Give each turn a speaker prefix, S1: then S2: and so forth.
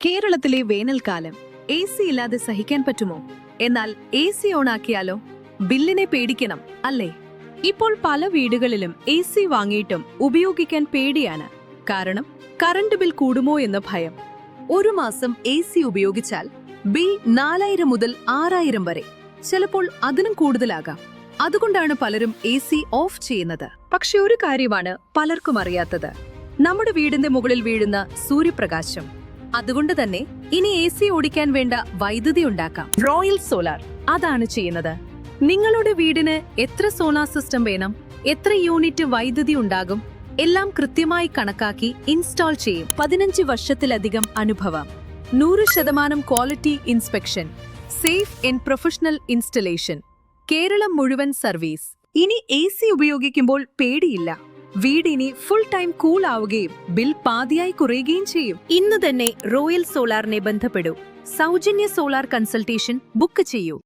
S1: കേരളത്തിലെ വേനൽക്കാലം A C ഇല്ലാതെ സഹിക്കാൻ പറ്റുമോ? എന്നാൽ എ സി ഓണാക്കിയാലോ? ബില്ലിനെ പേടിക്കണം അല്ലേ?
S2: ഇപ്പോൾ പല വീടുകളിലും എ സി വാങ്ങിയിട്ടും ഉപയോഗിക്കാൻ പേടിയാണ്. കാരണം കറണ്ട് ബിൽ കൂടുമോ എന്ന ഭയം. ഒരു മാസം എ സി ഉപയോഗിച്ചാൽ ബിൽ 4000 മുതൽ 6000 വരെ, ചിലപ്പോൾ അതിനും കൂടുതലാകാം. അതുകൊണ്ടാണ് പലരും എ സി ഓഫ് ചെയ്യുന്നത്. പക്ഷെ ഒരു കാര്യമാണ് പലർക്കും അറിയാത്തത്: നമ്മുടെ വീടിന്റെ മുകളിൽ വീഴുന്ന സൂര്യപ്രകാശം. അതുകൊണ്ട് തന്നെ ഇനി എ സി ഓടിക്കാൻ വേണ്ട വൈദ്യുതി ഉണ്ടാക്കാം. റോയൽ സോളാർ അതാണ് ചെയ്യുന്നത്. നിങ്ങളുടെ വീടിന് എത്ര സോളാർ സിസ്റ്റം വേണം, എത്ര യൂണിറ്റ് വൈദ്യുതി ഉണ്ടാകും, എല്ലാം കൃത്യമായി കണക്കാക്കി ഇൻസ്റ്റാൾ ചെയ്യും. 15 വർഷത്തിലധികം അനുഭവം, 100% quality inspection, safe and professional installation, Keralam മുഴുവൻ സർവീസ്. ഇനി എ സി ഉപയോഗിക്കുമ്പോൾ പേടിയില്ല. വീട് ഇനി ഫുൾ ടൈം കൂൾ ആവുകയും ബിൽ പാതിയായി കുറയുകയും ചെയ്യും. ഇന്ന് തന്നെ റോയൽ സോളാറിനെ ബന്ധപ്പെടൂ. സൗജന്യ സോളാർ കൺസൾട്ടേഷൻ ബുക്ക് ചെയ്യൂ.